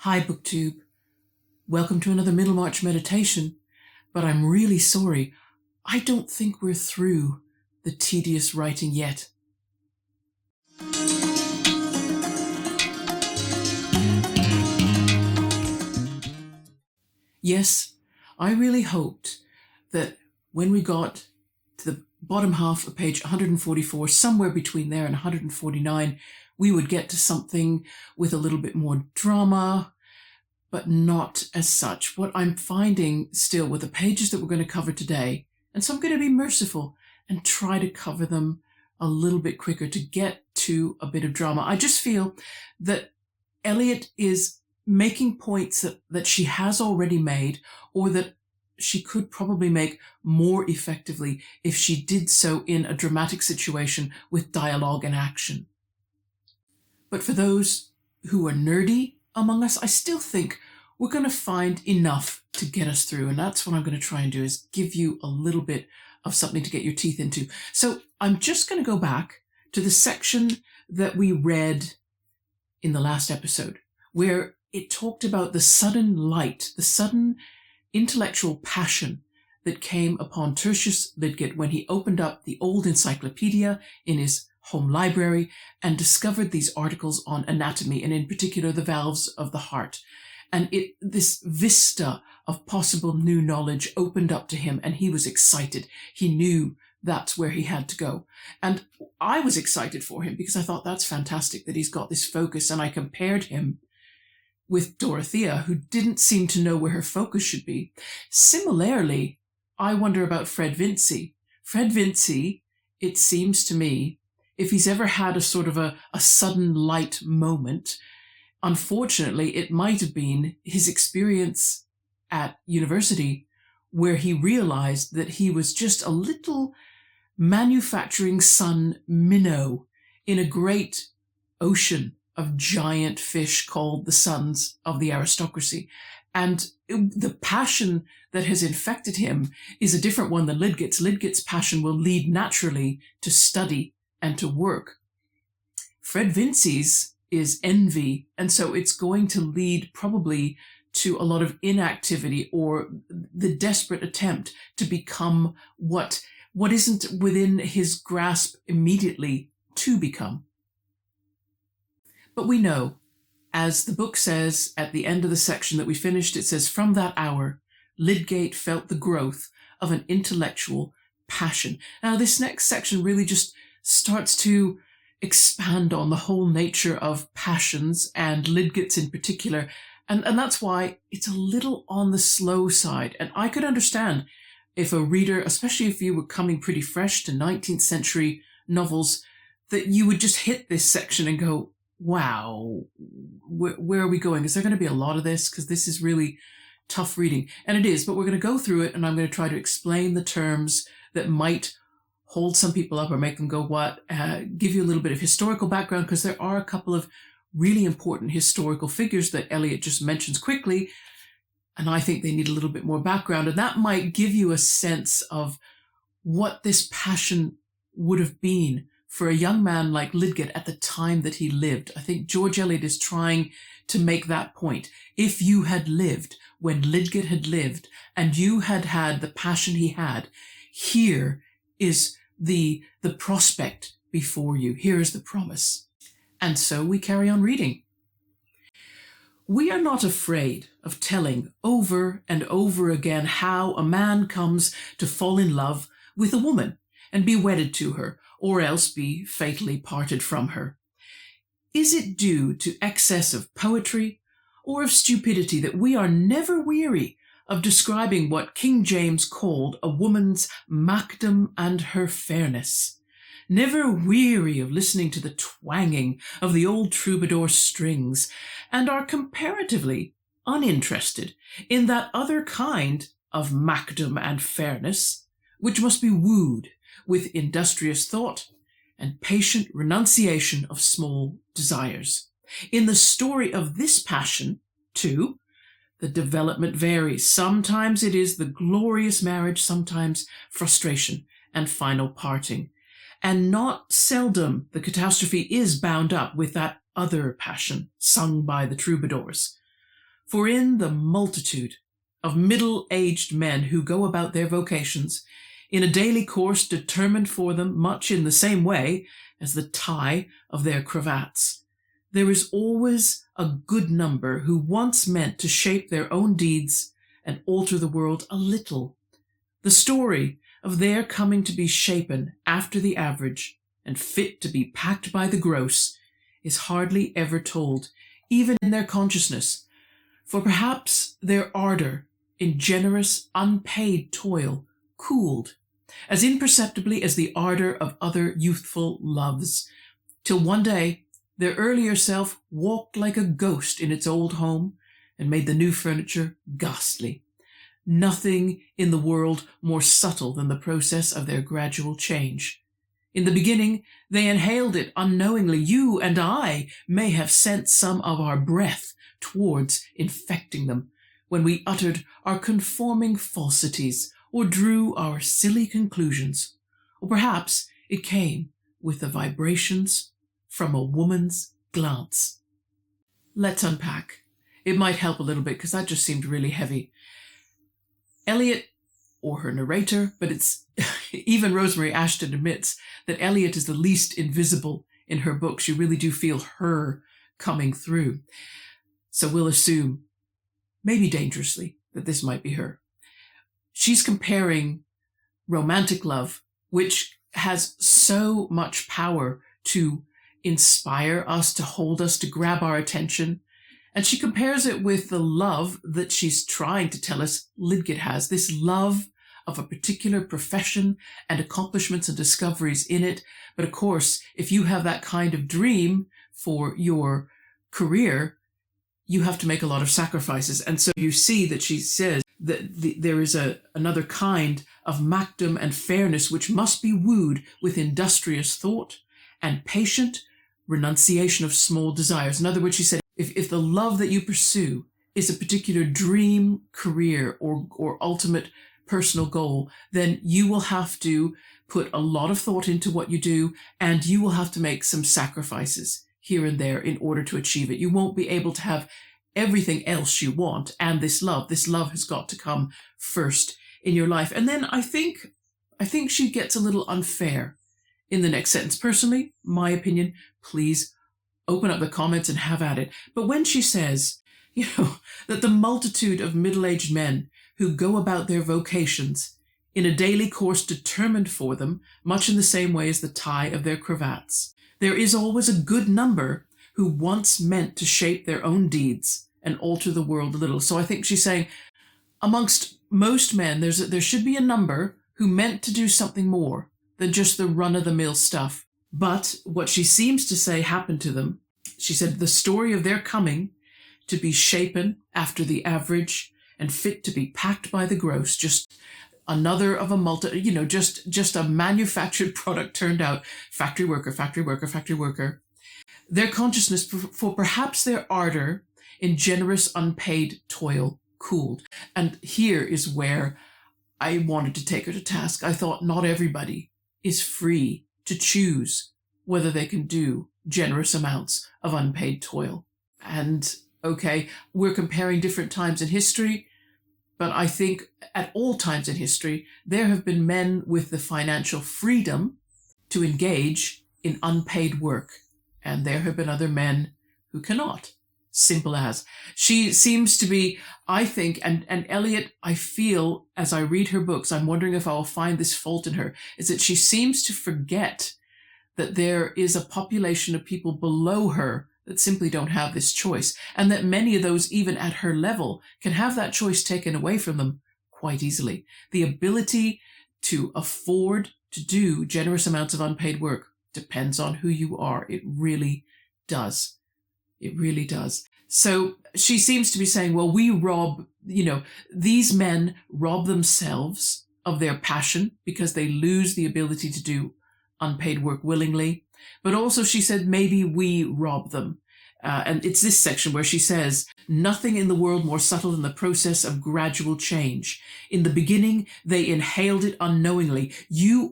Hi, BookTube. Welcome to another Middlemarch meditation, but I'm really sorry. I don't think we're through the tedious writing yet. Yes, I really hoped that when we got to the bottom half of page 144, somewhere between there and 149, we would get to something with a little bit more drama, but not as such. What I'm finding still with the pages that we're going to cover today, and so I'm going to be merciful and try to cover them a little bit quicker to get to a bit of drama. I just feel that Eliot is making points that she has already made, or that she could probably make more effectively if she did so in a dramatic situation with dialogue and action. But for those who are nerdy among us, I still think we're going to find enough to get us through. And that's what I'm going to try and do, is give you a little bit of something to get your teeth into. So I'm just going to go back to the section that we read in the last episode, where it talked about the sudden light, the sudden intellectual passion that came upon Tertius Lidgett when he opened up the old encyclopedia in his home library and discovered these articles on anatomy, and in particular the valves of the heart. And this vista of possible new knowledge opened up to him, and he was excited. He knew that's where he had to go. And I was excited for him because I thought that's fantastic that he's got this focus. And I compared him with Dorothea, who didn't seem to know where her focus should be. Similarly, I wonder about Fred Vincy. Fred Vincy, it seems to me, if he's ever had a sort of a sudden light moment, unfortunately, it might have been his experience at university, where he realized that he was just a little manufacturing son minnow in a great ocean of giant fish called the sons of the aristocracy. And the passion that has infected him is a different one than Lidgett's. Lidgett's passion will lead naturally to study and to work. Fred Vincy's is envy, and so it's going to lead probably to a lot of inactivity, or the desperate attempt to become what isn't within his grasp immediately to become. But we know, as the book says at the end of the section that we finished, it says, "From that hour, Lydgate felt the growth of an intellectual passion." Now, this next section really just starts to expand on the whole nature of passions, and Lydgett's in particular. And that's why it's a little on the slow side. And I could understand if a reader, especially if you were coming pretty fresh to 19th century novels, that you would just hit this section and go, wow, where are we going? Is there going to be a lot of this? Because this is really tough reading. And it is, but we're going to go through it, and I'm going to try to explain the terms that might hold some people up or make them go, what? Give you a little bit of historical background, because there are a couple of really important historical figures that Eliot just mentions quickly, and I think they need a little bit more background, and that might give you a sense of what this passion would have been for a young man like Lidgett at the time that he lived. I think George Eliot is trying to make that point. If you had lived when Lidgett had lived, and you had had the passion he had, here is the prospect before you. Here is the promise. And so we carry on reading. "We are not afraid of telling over and over again how a man comes to fall in love with a woman and be wedded to her, or else be fatally parted from her. Is it due to excess of poetry or of stupidity that we are never weary of describing what King James called a woman's macdom and her fairness, never weary of listening to the twanging of the old troubadour strings, and are comparatively uninterested in that other kind of macdom and fairness, which must be wooed with industrious thought and patient renunciation of small desires? In the story of this passion, too, the development varies. Sometimes it is the glorious marriage, sometimes frustration and final parting. And not seldom the catastrophe is bound up with that other passion sung by the troubadours. For in the multitude of middle-aged men who go about their vocations in a daily course determined for them much in the same way as the tie of their cravats, there is always a good number who once meant to shape their own deeds and alter the world a little. The story of their coming to be shapen after the average and fit to be packed by the gross is hardly ever told, even in their consciousness, for perhaps their ardor in generous, unpaid toil cooled as imperceptibly as the ardor of other youthful loves, till one day their earlier self walked like a ghost in its old home and made the new furniture ghastly. Nothing in the world more subtle than the process of their gradual change. In the beginning, they inhaled it unknowingly. You and I may have sent some of our breath towards infecting them when we uttered our conforming falsities or drew our silly conclusions. Or perhaps it came with the vibrations from a woman's glance. Let's unpack. It might help a little bit because that just seemed really heavy. Eliot, or her narrator, but it's even Rosemary Ashton admits that Eliot is the least invisible in her books. You really do feel her coming through. So we'll assume, maybe dangerously, that this might be her. She's comparing romantic love, which has so much power to inspire us, to hold us, to grab our attention. And she compares it with the love that she's trying to tell us Lidgett has, this love of a particular profession and accomplishments and discoveries in it. But of course, if you have that kind of dream for your career, you have to make a lot of sacrifices. And so you see that she says that there is another kind of macdom and fairness which must be wooed with industrious thought and patient renunciation of small desires. In other words, she said, if the love that you pursue is a particular dream career or ultimate personal goal, then you will have to put a lot of thought into what you do, and you will have to make some sacrifices here and there in order to achieve it. You won't be able to have everything else you want, and this love has got to come first in your life. And then I think she gets a little unfair in the next sentence. Personally, my opinion, please open up the comments and have at it. But when she says, that the multitude of middle-aged men who go about their vocations in a daily course determined for them, much in the same way as the tie of their cravats, there is always a good number who once meant to shape their own deeds and alter the world a little. So I think she's saying, amongst most men, there should be a number who meant to do something more than just the run-of-the-mill stuff. But what she seems to say happened to them, she said, the story of their coming to be shapen after the average and fit to be packed by the gross, just another of a just a manufactured product turned out, factory worker, factory worker, factory worker. Their consciousness for perhaps their ardor in generous unpaid toil cooled. And here is where I wanted to take her to task. I thought not everybody is free to choose whether they can do generous amounts of unpaid toil. And okay, we're comparing different times in history, but I think at all times in history, there have been men with the financial freedom to engage in unpaid work, and there have been other men who cannot. Simple as. She seems to be, I think, and Eliot, I feel, as I read her books, I'm wondering if I'll find this fault in her, is that she seems to forget that there is a population of people below her that simply don't have this choice, and that many of those, even at her level, can have that choice taken away from them quite easily. The ability to afford to do generous amounts of unpaid work depends on who you are. It really does. It really does. So she seems to be saying, well, we rob, these men rob themselves of their passion because they lose the ability to do unpaid work willingly. But also she said, maybe we rob them. And it's this section where she says, nothing in the world more subtle than the process of gradual change. In the beginning, they inhaled it unknowingly. You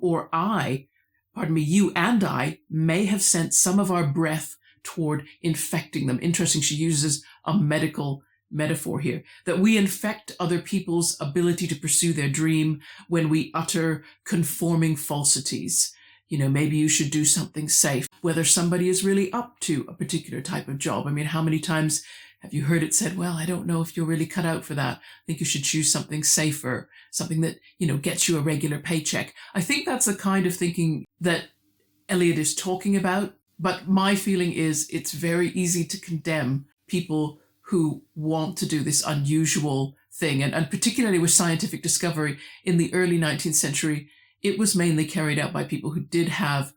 and I may have sent some of our breath toward infecting them. Interesting, she uses a medical metaphor here, that we infect other people's ability to pursue their dream when we utter conforming falsities. Maybe you should do something safe, whether somebody is really up to a particular type of job. I mean, how many times have you heard it said, well, I don't know if you're really cut out for that. I think you should choose something safer, something that, gets you a regular paycheck. I think that's the kind of thinking that Eliot is talking about. But my feeling is it's very easy to condemn people who want to do this unusual thing. And particularly with scientific discovery in the early 19th century, it was mainly carried out by people who did have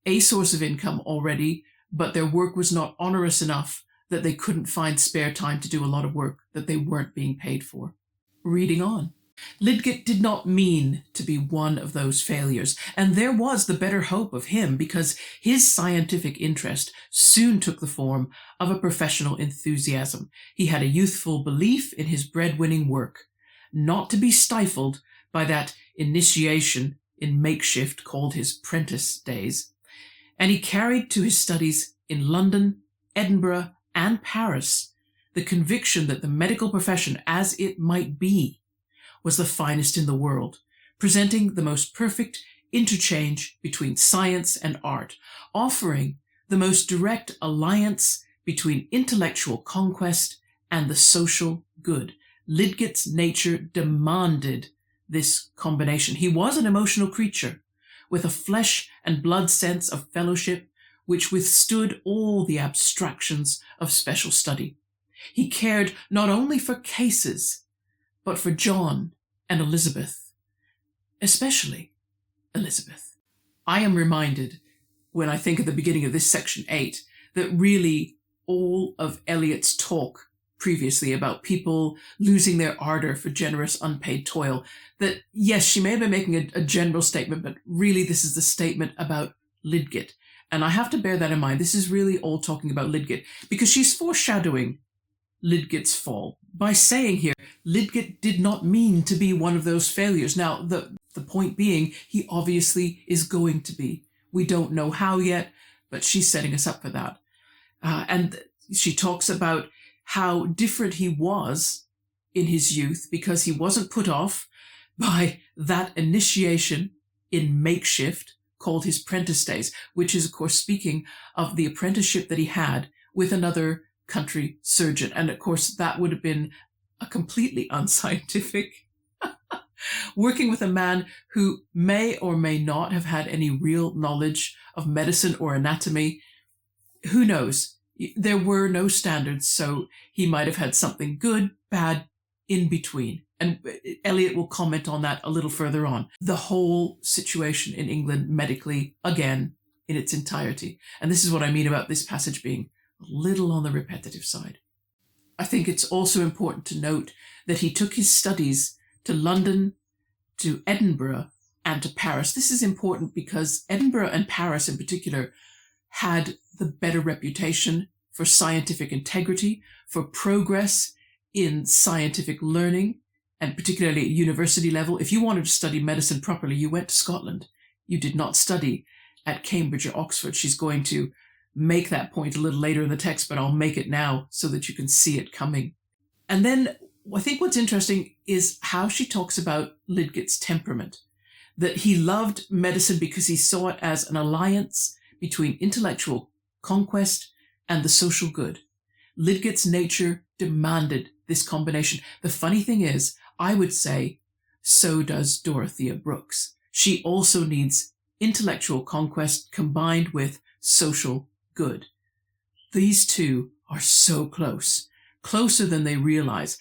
a source of income already, but their work was not onerous enough that they couldn't find spare time to do a lot of work that they weren't being paid for. Reading on. Lidgett did not mean to be one of those failures, and there was the better hope of him because his scientific interest soon took the form of a professional enthusiasm. He had a youthful belief in his breadwinning work, not to be stifled by that initiation in makeshift called his prentice days, and he carried to his studies in London, Edinburgh, and Paris the conviction that the medical profession, as it might be, was the finest in the world, presenting the most perfect interchange between science and art, offering the most direct alliance between intellectual conquest and the social good. Lidgett's nature demanded this combination. He was an emotional creature with a flesh and blood sense of fellowship which withstood all the abstractions of special study. He cared not only for cases, but for John and Elizabeth, especially Elizabeth. I am reminded, when I think at the beginning of this section 8, that really all of Eliot's talk previously about people losing their ardor for generous unpaid toil, that yes, she may have been making a general statement, but really this is the statement about Lidgett. And I have to bear that in mind. This is really all talking about Lidgett, because she's foreshadowing Lidgett's fall by saying here, Lidgett did not mean to be one of those failures. Now, the point being, he obviously is going to be. We don't know how yet, but she's setting us up for that. And she talks about how different he was in his youth because he wasn't put off by that initiation in makeshift called his prentice days, which is, of course, speaking of the apprenticeship that he had with another country surgeon. And of course, that would have been a completely unscientific working with a man who may or may not have had any real knowledge of medicine or anatomy. Who knows? There were no standards, so he might have had something good, bad, in between. And Eliot will comment on that a little further on. The whole situation in England medically, again, in its entirety. And this is what I mean about this passage being a little on the repetitive side. I think it's also important to note that he took his studies to London, to Edinburgh, and to Paris. This is important because Edinburgh and Paris in particular had the better reputation for scientific integrity, for progress in scientific learning, and particularly at university level. If you wanted to study medicine properly, you went to Scotland. You did not study at Cambridge or Oxford. She's going to make that point a little later in the text, but I'll make it now so that you can see it coming. And then I think what's interesting is how she talks about Lidgett's temperament, that he loved medicine because he saw it as an alliance between intellectual conquest and the social good. Lidgett's nature demanded this combination. The funny thing is, I would say, so does Dorothea Brooks. She also needs intellectual conquest combined with social good. These two are so close, closer than they realize.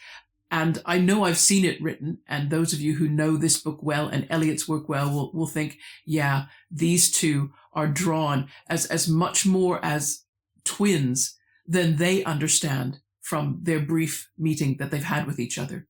And I know I've seen it written, and those of you who know this book well and Eliot's work well will think, yeah, these two are drawn as much more as twins than they understand from their brief meeting that they've had with each other.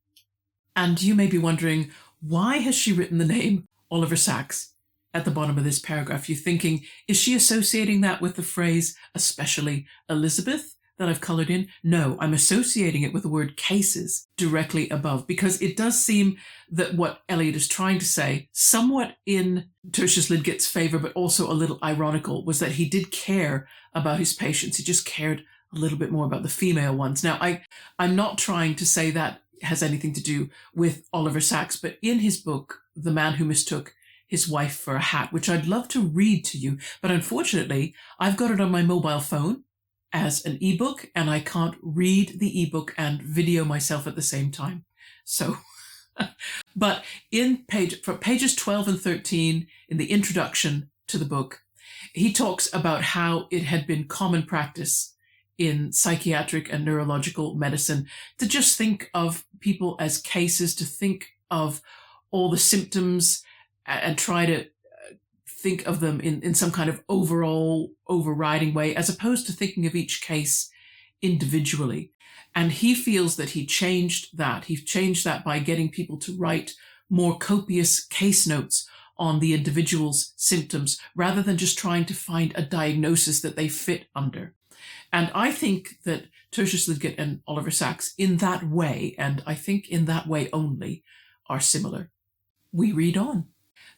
And you may be wondering, why has she written the name Oliver Sacks at the bottom of this paragraph? You're thinking, is she associating that with the phrase, especially Elizabeth, that I've colored in? No, I'm associating it with the word cases directly above, because it does seem that what Eliot is trying to say, somewhat in Tertius Lidgett's favor, but also a little ironical, was that he did care about his patients. He just cared a little bit more about the female ones. Now, I'm not trying to say that has anything to do with Oliver Sacks, but in his book, The Man Who Mistook His Wife for a Hat, which I'd love to read to you, but unfortunately, I've got it on my mobile phone as an ebook, and I can't read the ebook and video myself at the same time. So, but for pages 12 and 13, in the introduction to the book, he talks about how it had been common practice in psychiatric and neurological medicine to just think of people as cases, to think of all the symptoms and try to think of them in some kind of overall overriding way, as opposed to thinking of each case individually. And he feels that he changed that. He changed that by getting people to write more copious case notes on the individual's symptoms, rather than just trying to find a diagnosis that they fit under. And I think that Tertius Lidgett and Oliver Sacks, in that way, and I think in that way only, are similar. We read on.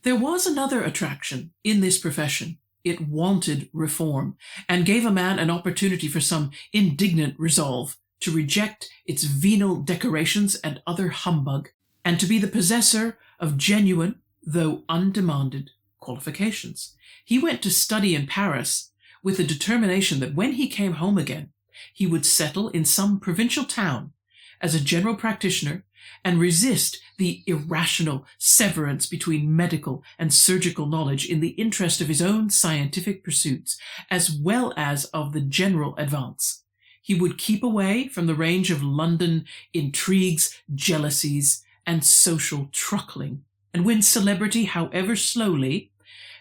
There was another attraction in this profession. It wanted reform, and gave a man an opportunity for some indignant resolve to reject its venal decorations and other humbug, and to be the possessor of genuine, though undemanded, qualifications. He went to study in Paris with the determination that when he came home again, he would settle in some provincial town as a general practitioner and resist the irrational severance between medical and surgical knowledge in the interest of his own scientific pursuits, as well as of the general advance. He would keep away from the range of London intrigues, jealousies, and social truckling, and win celebrity, however slowly,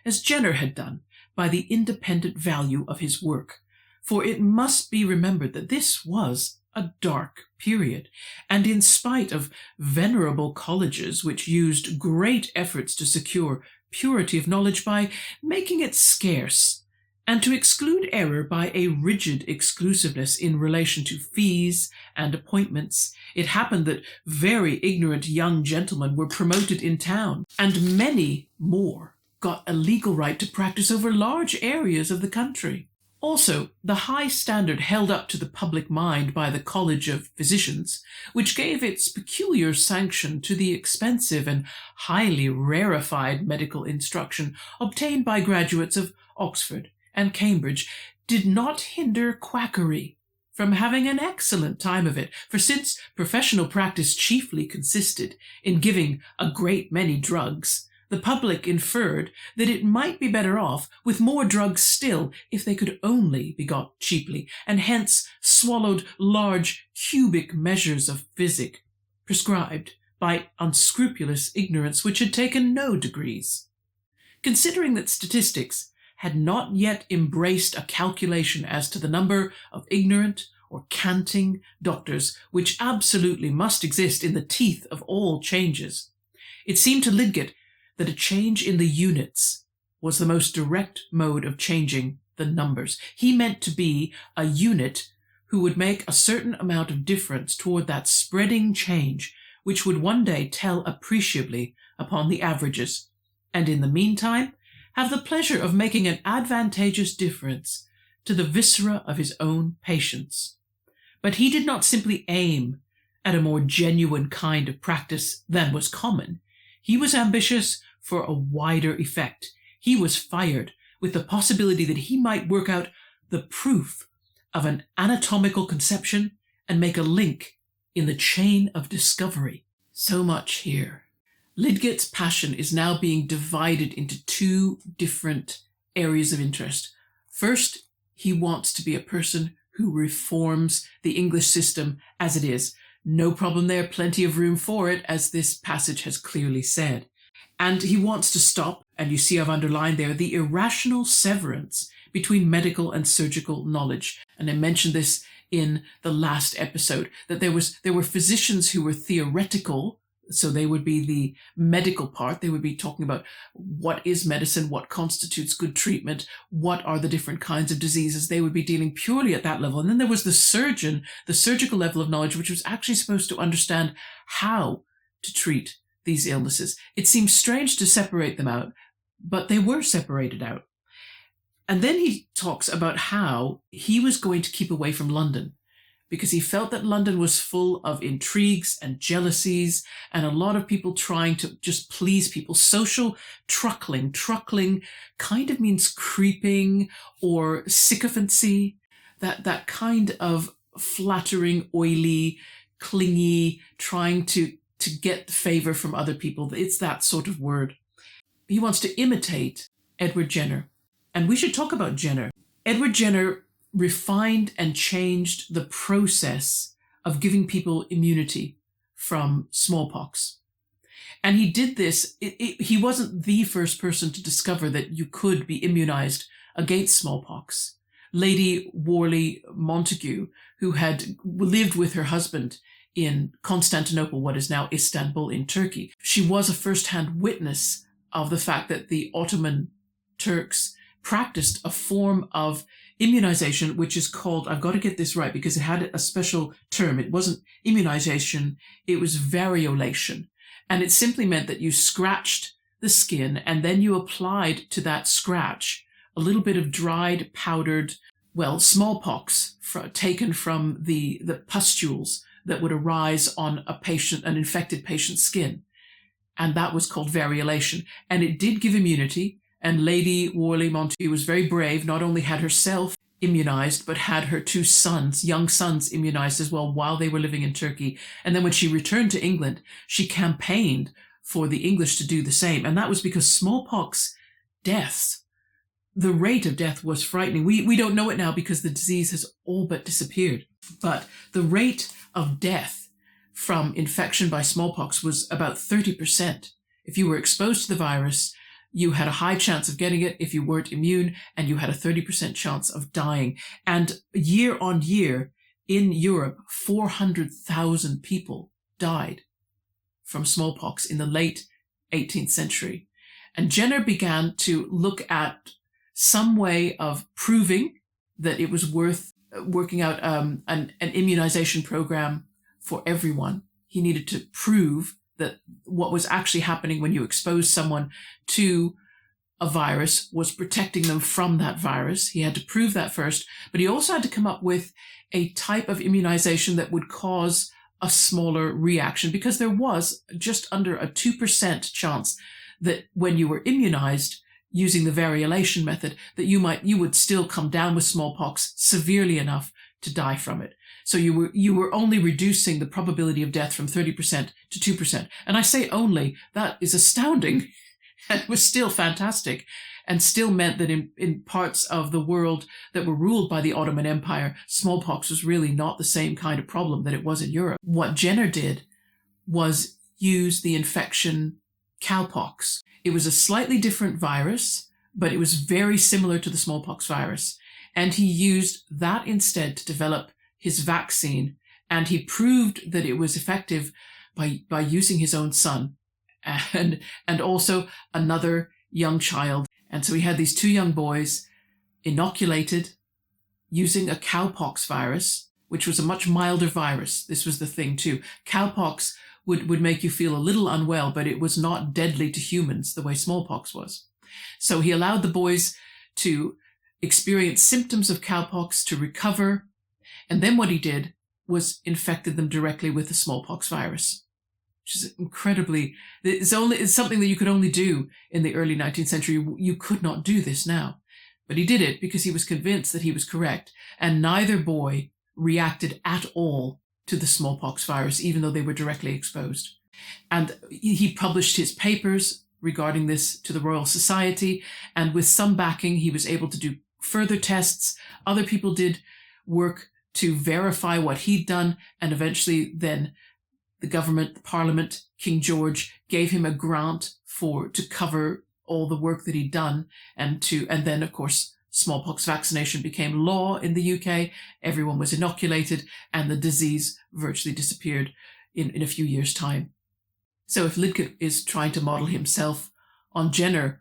as Jenner had done, by the independent value of his work. For it must be remembered that this was a dark period, and in spite of venerable colleges which used great efforts to secure purity of knowledge by making it scarce, and to exclude error by a rigid exclusiveness in relation to fees and appointments, it happened that very ignorant young gentlemen were promoted in town, and many more got a legal right to practice over large areas of the country. Also, the high standard held up to the public mind by the College of Physicians, which gave its peculiar sanction to the expensive and highly rarefied medical instruction obtained by graduates of Oxford and Cambridge, did not hinder quackery from having an excellent time of it, for since professional practice chiefly consisted in giving a great many drugs, the public inferred that it might be better off with more drugs still if they could only be got cheaply, and hence swallowed large cubic measures of physic, prescribed by unscrupulous ignorance which had taken no degrees. Considering that statistics had not yet embraced a calculation as to the number of ignorant or canting doctors, which absolutely must exist in the teeth of all changes, it seemed to Lidgett that a change in the units was the most direct mode of changing the numbers. He meant to be a unit who would make a certain amount of difference toward that spreading change which would one day tell appreciably upon the averages, and in the meantime have the pleasure of making an advantageous difference to the viscera of his own patients. But he did not simply aim at a more genuine kind of practice than was common. He was ambitious for a wider effect. He was fired with the possibility that he might work out the proof of an anatomical conception and make a link in the chain of discovery. So much here. Lidgett's passion is now being divided into two different areas of interest. First, he wants to be a person who reforms the English system as it is. No problem there, plenty of room for it, as this passage has clearly said. And he wants to stop, and you see I've underlined there, the irrational severance between medical and surgical knowledge. And I mentioned this in the last episode, that there were physicians who were theoretical, so they would be the medical part. They would be talking about what is medicine, what constitutes good treatment, what are the different kinds of diseases. They would be dealing purely at that level. And then there was the surgeon, the surgical level of knowledge, which was actually supposed to understand how to treat these illnesses. It seems strange to separate them out, but they were separated out. And then he talks about how he was going to keep away from London because he felt that London was full of intrigues and jealousies and a lot of people trying to just please people. Social truckling. Truckling kind of means creeping or sycophancy, that kind of flattering, oily, clingy, trying to get favor from other people. It's that sort of word. He wants to imitate Edward Jenner. And we should talk about Jenner. Edward Jenner refined and changed the process of giving people immunity from smallpox. And he did this. He wasn't the first person to discover that you could be immunized against smallpox. Lady Worley Montagu, who had lived with her husband in Constantinople, what is now Istanbul in Turkey, she was a first-hand witness of the fact that the Ottoman Turks practiced a form of immunization, which is called, I've got to get this right because it had a special term. It wasn't immunization, it was variolation. And it simply meant that you scratched the skin and then you applied to that scratch a little bit of dried, powdered, smallpox taken from the pustules that would arise on an infected patient's skin. And that was called variolation. And it did give immunity. And Lady Worley Montagu was very brave, not only had herself immunized, but had her two sons, young sons, immunized as well while they were living in Turkey. And then when she returned to England, she campaigned for the English to do the same. And that was because smallpox deaths, the rate of death was frightening. We don't know it now because the disease has all but disappeared. But the rate of death from infection by smallpox was about 30%. If you were exposed to the virus, you had a high chance of getting it if you weren't immune, and you had a 30% chance of dying. And year on year in Europe, 400,000 people died from smallpox in the late 18th century. And Jenner began to look at some way of proving that it was worth working out an immunization program for everyone. He needed to prove that what was actually happening when you exposed someone to a virus was protecting them from that virus. He had to prove that first, but he also had to come up with a type of immunization that would cause a smaller reaction, because there was just under a 2% chance that when you were immunized using the variolation method, that you would still come down with smallpox severely enough to die from it. So you were only reducing the probability of death from 30% to 2%. And I say only, that is astounding. And it was still fantastic, and still meant that in parts of the world that were ruled by the Ottoman Empire, smallpox was really not the same kind of problem that it was in Europe. What Jenner did was use the infection cowpox. It was a slightly different virus, but it was very similar to the smallpox virus. And he used that instead to develop his vaccine, and he proved that it was effective by using his own son and also another young child. And so he had these two young boys inoculated using a cowpox virus, which was a much milder virus. This was the thing too. Cowpox would make you feel a little unwell, but it was not deadly to humans the way smallpox was. So he allowed the boys to experience symptoms of cowpox, to recover, and then what he did was infected them directly with the smallpox virus, which is incredibly, it's something that you could only do in the early 19th century. You could not do this now. But he did it because he was convinced that he was correct, and neither boy reacted at all to the smallpox virus, even though they were directly exposed. And he published his papers regarding this to the Royal Society, and with some backing, he was able to do further tests. Other people did work to verify what he'd done, and eventually then the government, the Parliament, King George gave him a grant to cover all the work that he'd done, and then of course smallpox vaccination became law in the UK. Everyone was inoculated, and the disease virtually disappeared in a few years' time. So if Lidcott is trying to model himself on Jenner,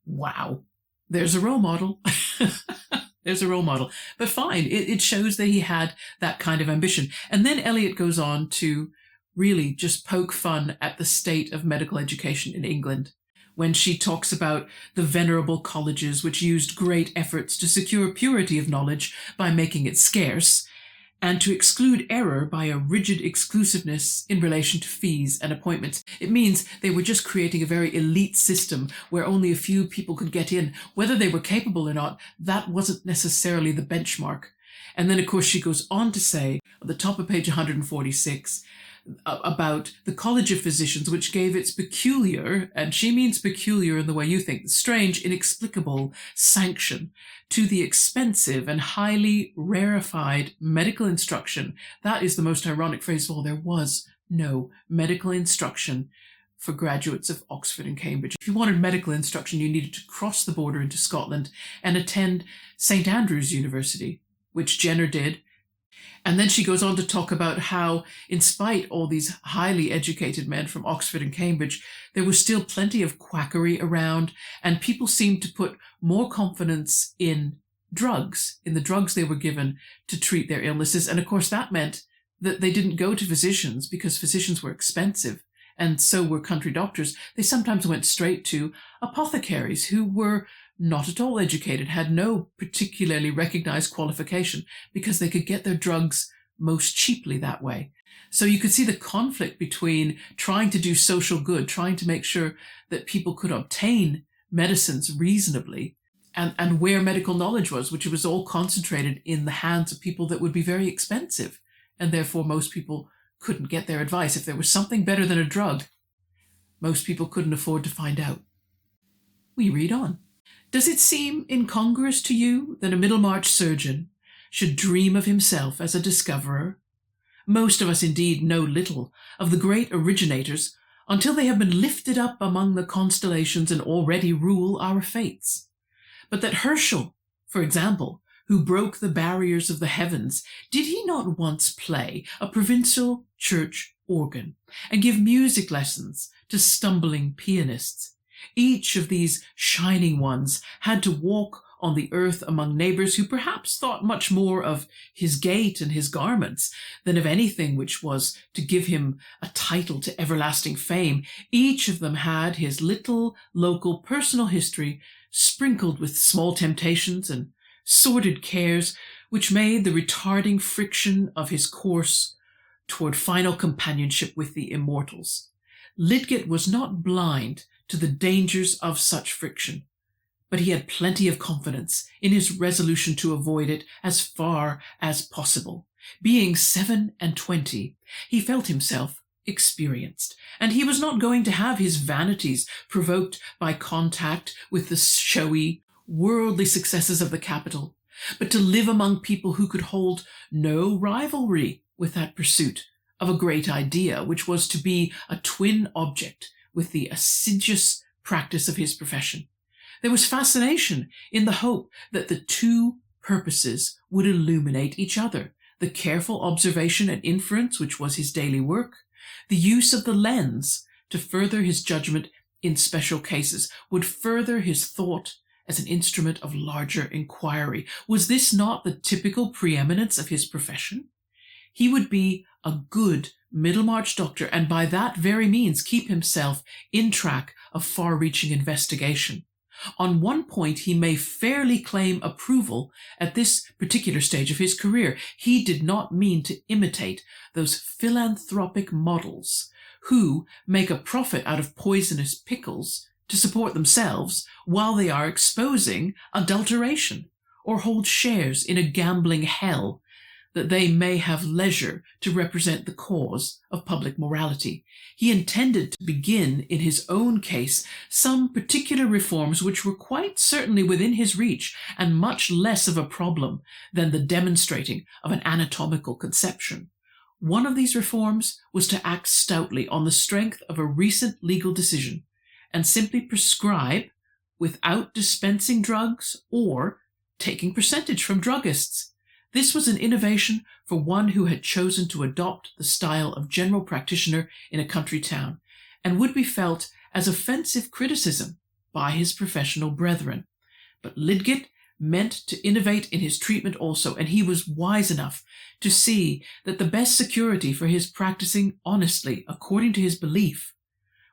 wow, there's a role model. There's a role model. But fine, it shows that he had that kind of ambition. And then Eliot goes on to really just poke fun at the state of medical education in England, when she talks about the venerable colleges which used great efforts to secure purity of knowledge by making it scarce, and to exclude error by a rigid exclusiveness in relation to fees and appointments. It means they were just creating a very elite system where only a few people could get in. Whether they were capable or not, that wasn't necessarily the benchmark. And then, of course, she goes on to say, at the top of page 146, about the College of Physicians, which gave its peculiar, and she means peculiar in the way you think, strange, inexplicable sanction to the expensive and highly rarefied medical instruction. That is the most ironic phrase of all. There was no medical instruction for graduates of Oxford and Cambridge. If you wanted medical instruction, you needed to cross the border into Scotland and attend St. Andrew's University, which Jenner did. And then she goes on to talk about how, in spite all these highly educated men from Oxford and Cambridge, there was still plenty of quackery around, and people seemed to put more confidence in drugs, in the drugs they were given to treat their illnesses. And of course, that meant that they didn't go to physicians because physicians were expensive, and so were country doctors. They sometimes went straight to apothecaries who were not at all educated, had no particularly recognized qualification, because they could get their drugs most cheaply that way. So you could see the conflict between trying to do social good, trying to make sure that people could obtain medicines reasonably, and where medical knowledge was, which was all concentrated in the hands of people that would be very expensive, and therefore most people couldn't get their advice. If there was something better than a drug, most people couldn't afford to find out. We read on. Does it seem incongruous to you that a Middlemarch surgeon should dream of himself as a discoverer? Most of us indeed know little of the great originators until they have been lifted up among the constellations and already rule our fates. But that Herschel, for example, who broke the barriers of the heavens, did he not once play a provincial church organ and give music lessons to stumbling pianists? Each of these shining ones had to walk on the earth among neighbors who perhaps thought much more of his gait and his garments than of anything which was to give him a title to everlasting fame. Each of them had his little local personal history sprinkled with small temptations and sordid cares, which made the retarding friction of his course toward final companionship with the immortals. Lidgett was not blind to the dangers of such friction, but he had plenty of confidence in his resolution to avoid it as far as possible. Being 27, he felt himself experienced, and he was not going to have his vanities provoked by contact with the showy, worldly successes of the capital, but to live among people who could hold no rivalry with that pursuit of a great idea, which was to be a twin object with the assiduous practice of his profession. There was fascination in the hope that the two purposes would illuminate each other: the careful observation and inference, which was his daily work, the use of the lens to further his judgment in special cases, would further his thought as an instrument of larger inquiry. Was this not the typical preeminence of his profession? He would be a good Middlemarch doctor, and by that very means keep himself in track of far-reaching investigation. On one point he may fairly claim approval at this particular stage of his career. He did not mean to imitate those philanthropic models who make a profit out of poisonous pickles to support themselves while they are exposing adulteration, or hold shares in a gambling hell that they may have leisure to represent the cause of public morality. He intended to begin in his own case some particular reforms which were quite certainly within his reach and much less of a problem than the demonstrating of an anatomical conception. One of these reforms was to act stoutly on the strength of a recent legal decision and simply prescribe without dispensing drugs or taking percentage from druggists. This was an innovation for one who had chosen to adopt the style of general practitioner in a country town, and would be felt as offensive criticism by his professional brethren. But Lidgett meant to innovate in his treatment also, and he was wise enough to see that the best security for his practicing honestly according to his belief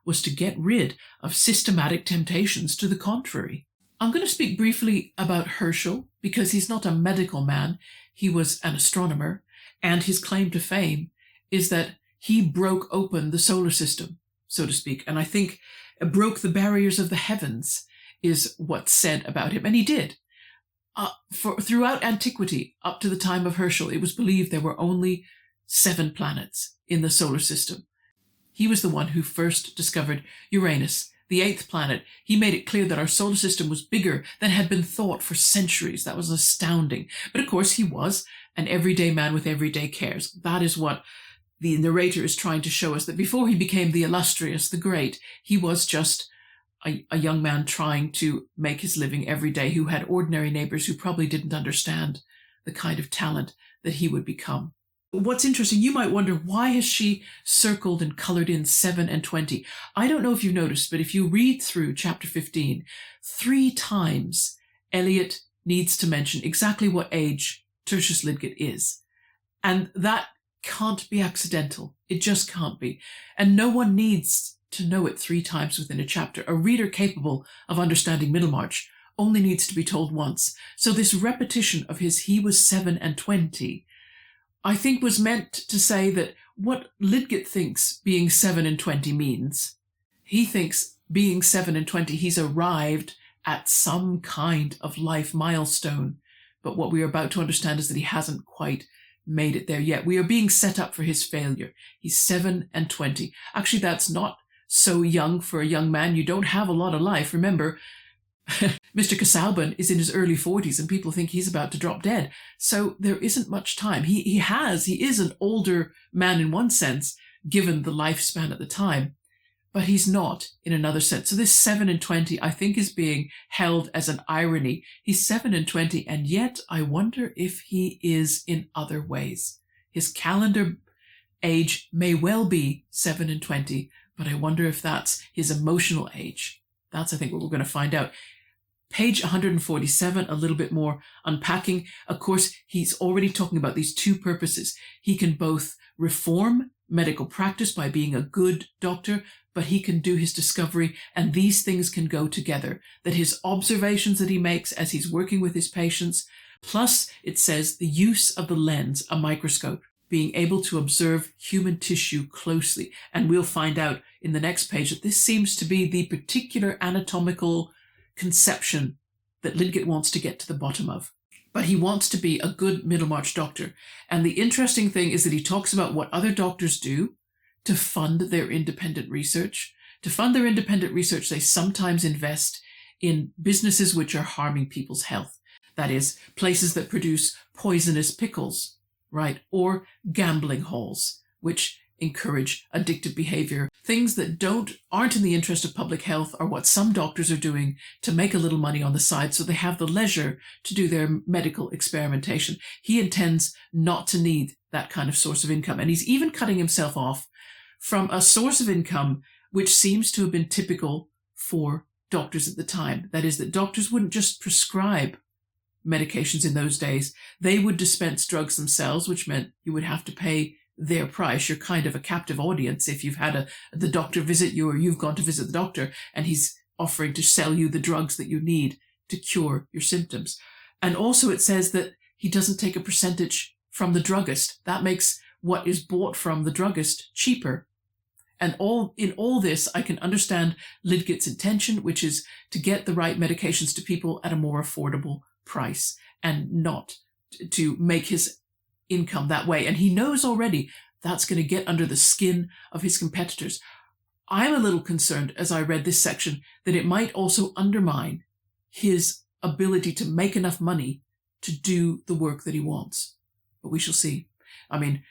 was to get rid of systematic temptations to the contrary. I'm going to speak briefly about Herschel because he's not a medical man. He was an astronomer, and his claim to fame is that he broke open the solar system, so to speak, and I think broke the barriers of the heavens is what's said about him, and he did. Throughout antiquity, up to the time of Herschel, it was believed there were only 7 planets in the solar system. He was the one who first discovered Uranus, the 8th planet. He made it clear that our solar system was bigger than had been thought for centuries. That was astounding. But of course, he was an everyday man with everyday cares. That is what the narrator is trying to show us, that before he became the illustrious, the great, he was just a young man trying to make his living every day, who had ordinary neighbors who probably didn't understand the kind of talent that he would become. What's interesting, you might wonder, why has she circled and colored in 7 and 20? I don't know if you noticed, but if you read through chapter 15, 3 times Eliot needs to mention exactly what age Tertius Lidgett is. And that can't be accidental. It just can't be. And no one needs to know it 3 times within a chapter. A reader capable of understanding Middlemarch only needs to be told once. So this repetition of his "he was 7 and 20", I think was meant to say that what Lidgett thinks being 7 and 20 means. He thinks being 7 and 20, he's arrived at some kind of life milestone. But what we are about to understand is that he hasn't quite made it there yet. We are being set up for his failure. He's 7 and 20. Actually, that's not so young for a young man. You don't have a lot of life. Remember, Mr. Casaubon is in his early 40s and people think he's about to drop dead. So there isn't much time. He is an older man in one sense, given the lifespan at the time, but he's not in another sense. So this 7 and 20, I think, is being held as an irony. He's 7 and 20, and yet I wonder if he is in other ways. His calendar age may well be 7 and 20, but I wonder if that's his emotional age. That's, I think, what we're going to find out. Page 147, a little bit more unpacking. Of course, he's already talking about these 2 purposes. He can both reform medical practice by being a good doctor, but he can do his discovery, and these things can go together. That his observations that he makes as he's working with his patients, plus it says the use of the lens, a microscope, being able to observe human tissue closely. And we'll find out in the next page that this seems to be the particular anatomical conception that Lidgett wants to get to the bottom of. But he wants to be a good Middlemarch doctor. And the interesting thing is that he talks about what other doctors do to fund their independent research. To fund their independent research, they sometimes invest in businesses which are harming people's health. That is, places that produce poisonous pickles, right? Or gambling halls, which encourage addictive behavior. Things that aren't in the interest of public health are what some doctors are doing to make a little money on the side so they have the leisure to do their medical experimentation. He intends not to need that kind of source of income. And he's even cutting himself off from a source of income which seems to have been typical for doctors at the time. That is, that doctors wouldn't just prescribe medications in those days. They would dispense drugs themselves, which meant you would have to pay their price. You're kind of a captive audience if you've had the doctor visit you, or you've gone to visit the doctor and he's offering to sell you the drugs that you need to cure your symptoms. And also it says that he doesn't take a percentage from the druggist. That makes what is bought from the druggist cheaper. And in all this, I can understand Lidgett's intention, which is to get the right medications to people at a more affordable price and not to make his income that way. And he knows already that's going to get under the skin of his competitors. I'm a little concerned as I read this section that it might also undermine his ability to make enough money to do the work that he wants. But we shall see. I mean,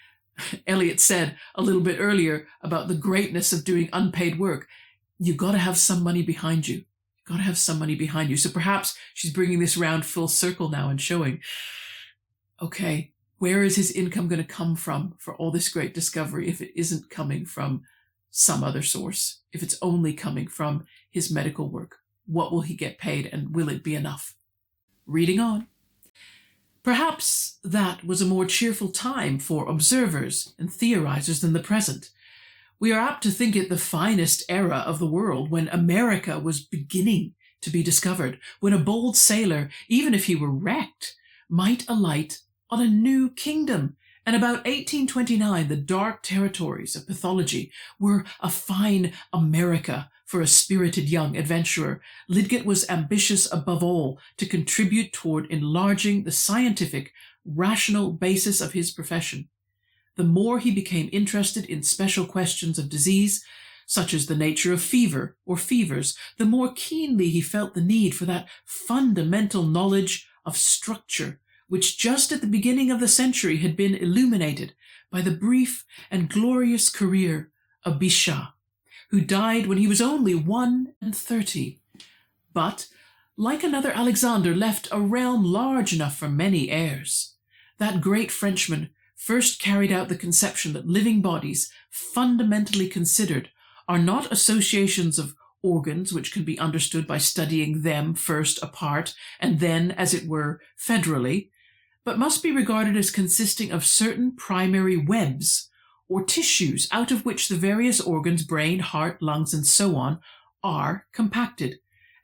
Eliot said a little bit earlier about the greatness of doing unpaid work. You've got to have some money behind you. You've got to have some money behind you. So perhaps she's bringing this round full circle now and showing, okay, where is his income going to come from for all this great discovery if it isn't coming from some other source? If it's only coming from his medical work, what will he get paid, and will it be enough? Reading on. Perhaps that was a more cheerful time for observers and theorizers than the present. We are apt to think it the finest era of the world, when America was beginning to be discovered, when a bold sailor, even if he were wrecked, might alight on a new kingdom. And about 1829, the dark territories of pathology were a fine America for a spirited young adventurer. Lidgett was ambitious above all to contribute toward enlarging the scientific, rational basis of his profession. The more he became interested in special questions of disease, such as the nature of fever or fevers, the more keenly he felt the need for that fundamental knowledge of structure, which just at the beginning of the century had been illuminated by the brief and glorious career of Bichat, who died when he was only 31, but, like another Alexander, left a realm large enough for many heirs. That great Frenchman first carried out the conception that living bodies, fundamentally considered, are not associations of organs which can be understood by studying them first apart and then, as it were, federally, but must be regarded as consisting of certain primary webs or tissues out of which the various organs, brain, heart, lungs, and so on, are compacted,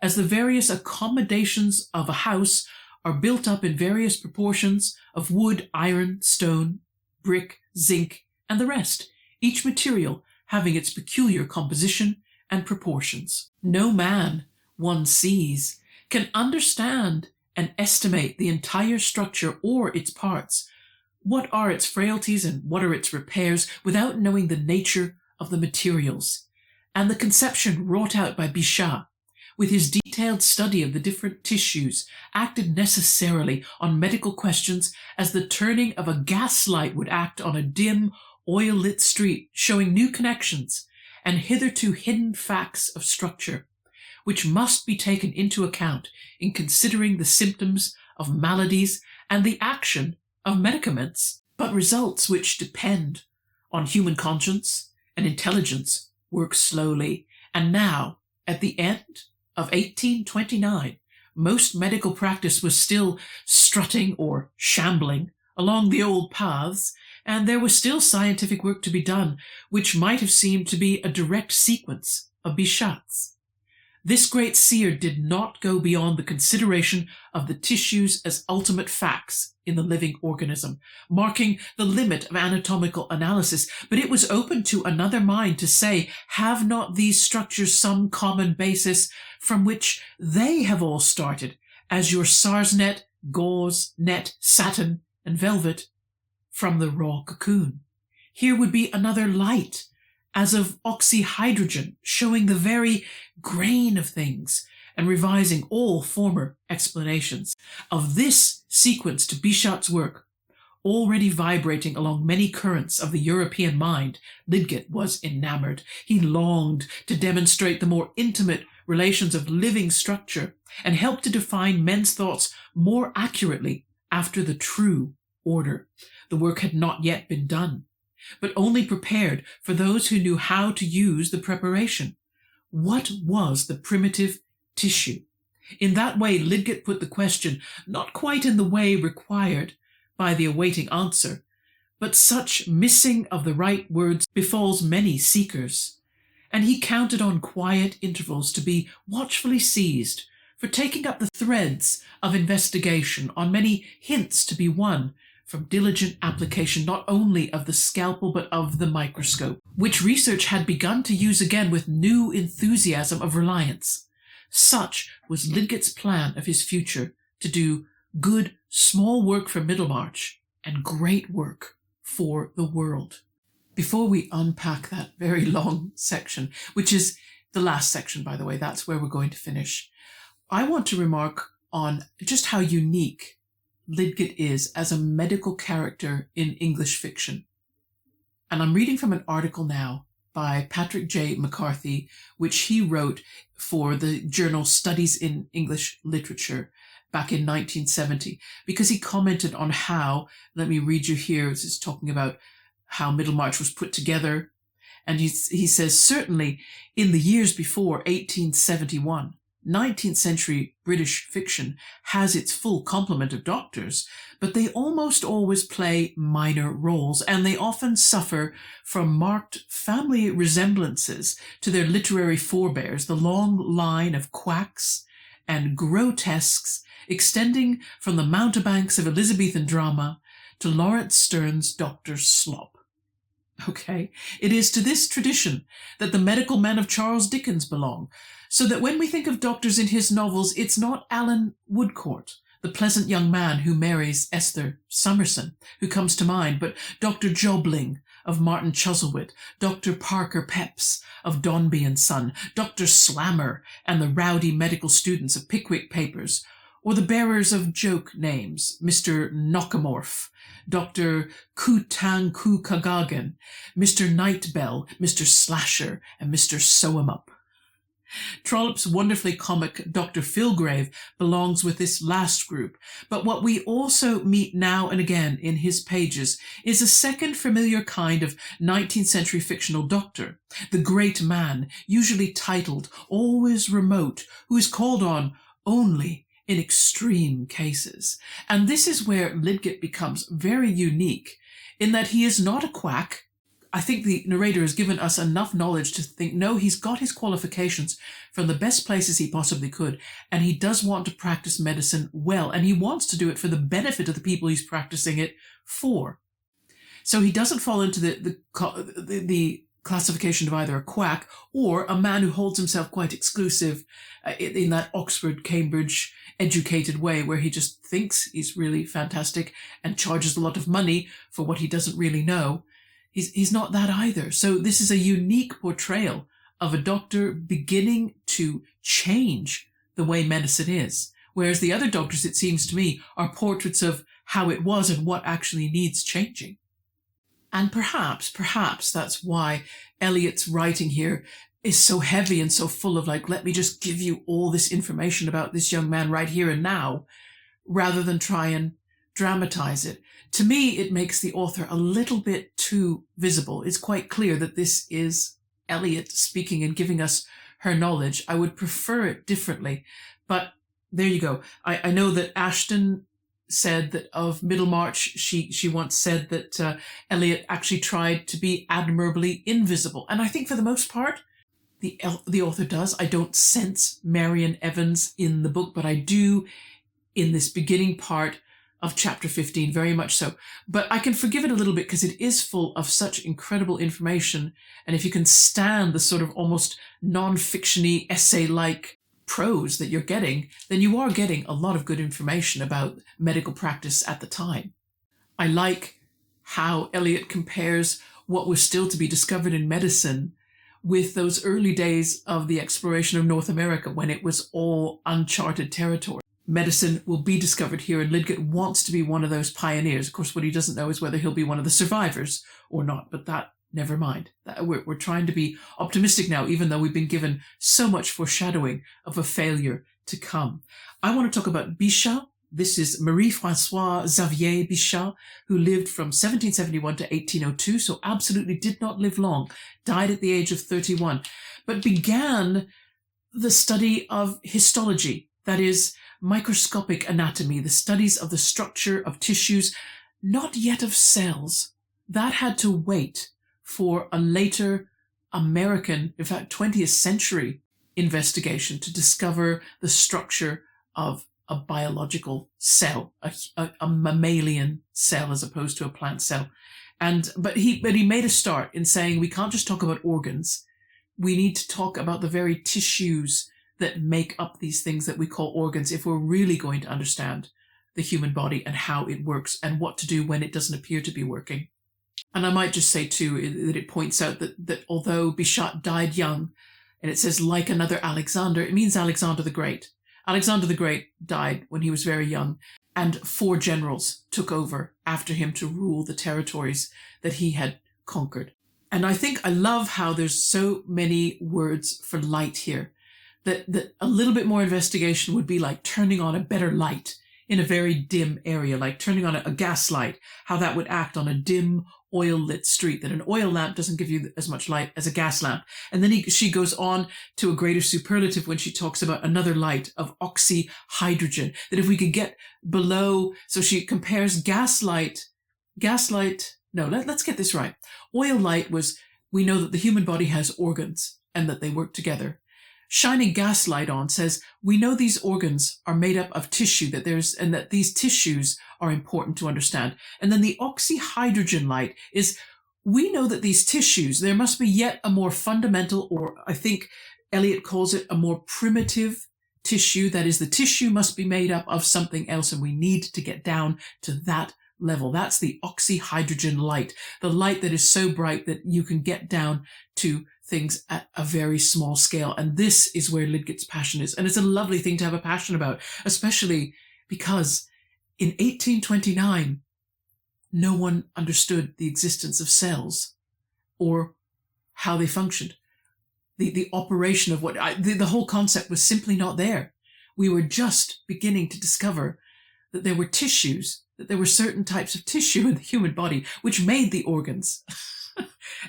as the various accommodations of a house are built up in various proportions of wood, iron, stone, brick, zinc, and the rest, each material having its peculiar composition and proportions. No man, one sees, can understand and estimate the entire structure or its parts. What are its frailties and what are its repairs, without knowing the nature of the materials? And the conception wrought out by Bichat, with his detailed study of the different tissues, acted necessarily on medical questions as the turning of a gas light would act on a dim, oil-lit street, showing new connections and hitherto hidden facts of structure, which must be taken into account in considering the symptoms of maladies and the action of medicaments, but results which depend on human conscience and intelligence work slowly. And now, at the end of 1829, most medical practice was still strutting or shambling along the old paths, and there was still scientific work to be done, which might have seemed to be a direct sequence of Bichat's. This great seer did not go beyond the consideration of the tissues as ultimate facts in the living organism, marking the limit of anatomical analysis, but it was open to another mind to say, have not these structures some common basis from which they have all started, as your sarcenet, gauze, net, satin, and velvet from the raw cocoon? Here would be another light, as of oxyhydrogen, showing the very grain of things and revising all former explanations. Of this sequence to Bichat's work, already vibrating along many currents of the European mind, Lidgett was enamored. He longed to demonstrate the more intimate relations of living structure and help to define men's thoughts more accurately after the true order. The work had not yet been done, but only prepared for those who knew how to use the preparation. What was the primitive tissue? In that way, Lidgett put the question, not quite in the way required by the awaiting answer, but such missing of the right words befalls many seekers, and he counted on quiet intervals to be watchfully seized for taking up the threads of investigation, on many hints to be won from diligent application not only of the scalpel but of the microscope, which research had begun to use again with new enthusiasm of reliance. Such was Lidgett's plan of his future, to do good small work for Middlemarch and great work for the world. Before we unpack that very long section, which is the last section, by the way, that's where we're going to finish, I want to remark on just how unique Lidgett is as a medical character in English fiction. And I'm reading from an article now by Patrick J. McCarthy, which he wrote for the journal Studies in English Literature back in 1970, because he commented on how, let me read you here, this is talking about how Middlemarch was put together. And he says, certainly in the years before 1871, 19th century British fiction has its full complement of doctors, but they almost always play minor roles, and they often suffer from marked family resemblances to their literary forebears, the long line of quacks and grotesques extending from the mountebanks of Elizabethan drama to Lawrence Sterne's Dr. Slop. Okay, it is to this tradition that the medical men of Charles Dickens belong, so that when we think of doctors in his novels, it's not Alan Woodcourt, the pleasant young man who marries Esther Summerson, who comes to mind, but Dr. Jobling of Martin Chuzzlewit, Dr. Parker Peps of Dombey and Son, Dr. Slammer and the rowdy medical students of Pickwick Papers, or the bearers of joke names, Mr. Knockamorph, Dr. Kutang-Kukagagan, Mr. Nightbell, Mr. Slasher, and Mr. Sew-em-up. Trollope's wonderfully comic Dr. Filgrave belongs with this last group, but what we also meet now and again in his pages is a second familiar kind of 19th century fictional doctor, the great man, usually titled, always remote, who is called on only in extreme cases. And this is where Lidgett becomes very unique, in that he is not a quack. I think the narrator has given us enough knowledge to think, no, he's got his qualifications from the best places he possibly could, and he does want to practice medicine well, and he wants to do it for the benefit of the people he's practicing it for. So he doesn't fall into the classification of either a quack or a man who holds himself quite exclusive in that Oxford, Cambridge educated way where he just thinks he's really fantastic and charges a lot of money for what he doesn't really know. He's not that either. So this is a unique portrayal of a doctor beginning to change the way medicine is, whereas the other doctors, it seems to me, are portraits of how it was and what actually needs changing. And perhaps that's why Eliot's writing here is so heavy and so full of let me just give you all this information about this young man right here and now, rather than try and dramatize it. To me, it makes the author a little bit too visible. It's quite clear that this is Eliot speaking and giving us her knowledge. I would prefer it differently, but there you go. I know that Ashton said that of Middlemarch, she once said that Eliot actually tried to be admirably invisible. And I think for the most part, the author does. I don't sense Marian Evans in the book, but I do in this beginning part of chapter 15, very much so. But I can forgive it a little bit because it is full of such incredible information. And if you can stand the sort of almost non-fiction-y essay-like prose that you're getting, then you are getting a lot of good information about medical practice at the time. I like how Eliot compares what was still to be discovered in medicine with those early days of the exploration of North America when it was all uncharted territory. Medicine will be discovered here, and Lidgett wants to be one of those pioneers. Of course, what he doesn't know is whether he'll be one of the survivors or not, but that, never mind. We're trying to be optimistic now, even though we've been given so much foreshadowing of a failure to come. I want to talk about Bichat. This is Marie-Françoise Xavier Bichat, who lived from 1771 to 1802, so absolutely did not live long, died at the age of 31, but began the study of histology, that is, microscopic anatomy, the studies of the structure of tissues, not yet of cells. That had to wait for a later American, in fact 20th century investigation to discover the structure of a biological cell, a mammalian cell as opposed to a plant cell. But he made a start in saying we can't just talk about organs. We need to talk about the very tissues that make up these things that we call organs if we're really going to understand the human body and how it works and what to do when it doesn't appear to be working. And I might just say too that it points out that although Bichat died young, and it says like another Alexander, it means Alexander the Great. Alexander the Great died when he was very young, and 4 generals took over after him to rule the territories that he had conquered. And I love how there's so many words for light here. That a little bit more investigation would be like turning on a better light in a very dim area, like turning on a gas light, how that would act on a dim oil-lit street, that an oil lamp doesn't give you as much light as a gas lamp. And then she goes on to a greater superlative when she talks about another light of oxyhydrogen, that if we could get below, so she compares let's get this right. Oil light was, we know that the human body has organs and that they work together. Shining gas light on says, we know these organs are made up of tissue, and that these tissues are important to understand. And then the oxyhydrogen light is, we know that these tissues, there must be yet a more fundamental, or I think Eliot calls it a more primitive tissue. That is, the tissue must be made up of something else, and we need to get down to that level. That's the oxyhydrogen light, the light that is so bright that you can get down to things at a very small scale. And this is where Lidgett's passion is. And it's a lovely thing to have a passion about, especially because in 1829, no one understood the existence of cells or how they functioned. The operation of the whole concept was simply not there. We were just beginning to discover that there were tissues, that there were certain types of tissue in the human body which made the organs.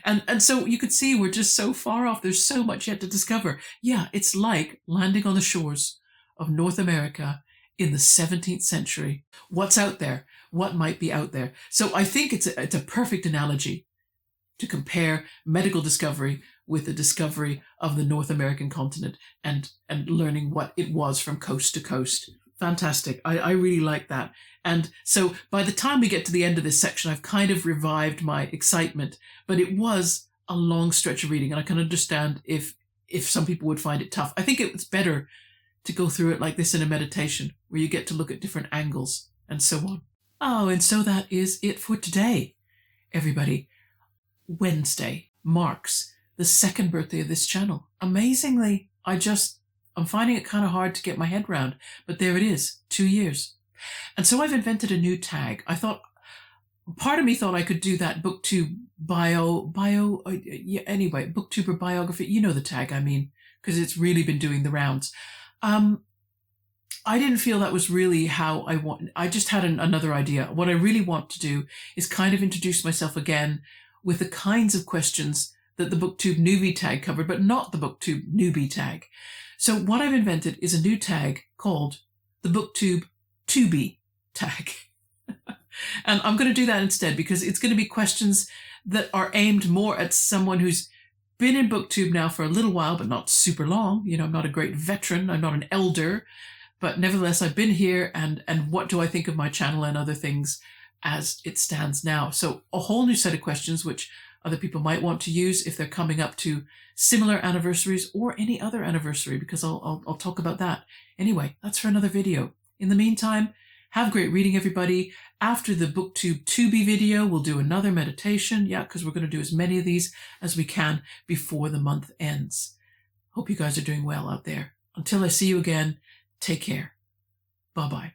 And so you could see we're just so far off. There's so much yet to discover. Yeah, it's like landing on the shores of North America in the 17th century. What's out there? What might be out there? So I think it's a perfect analogy to compare medical discovery with the discovery of the North American continent and learning what it was from coast to coast. Fantastic. I really like that. And so by the time we get to the end of this section, I've kind of revived my excitement, but it was a long stretch of reading, and I can understand if some people would find it tough. I think it's better to go through it like this in a meditation, where you get to look at different angles and so on. Oh, and so that is it for today, everybody. Wednesday marks the second birthday of this channel. Amazingly, I'm finding it kind of hard to get my head around, but there it is, 2 years. And so I've invented a new tag. Part of me thought I could do that booktube booktuber biography. You know the tag I mean, because it's really been doing the rounds. I didn't feel that was really how I want. I just had another idea. What I really want to do is kind of introduce myself again with the kinds of questions that the booktube newbie tag covered, but not the booktube newbie tag. So what I've invented is a new tag called the booktube to-be tag. And I'm going to do that instead because it's going to be questions that are aimed more at someone who's been in booktube now for a little while, but not super long. You know, I'm not a great veteran. I'm not an elder, but nevertheless, I've been here and what do I think of my channel and other things as it stands now? So a whole new set of questions, which other people might want to use if they're coming up to similar anniversaries or any other anniversary, because I'll talk about that. Anyway, that's for another video. In the meantime, have great reading, everybody. After the booktube to-be video, we'll do another meditation. Yeah, because we're going to do as many of these as we can before the month ends. Hope you guys are doing well out there. Until I see you again, take care. Bye-bye.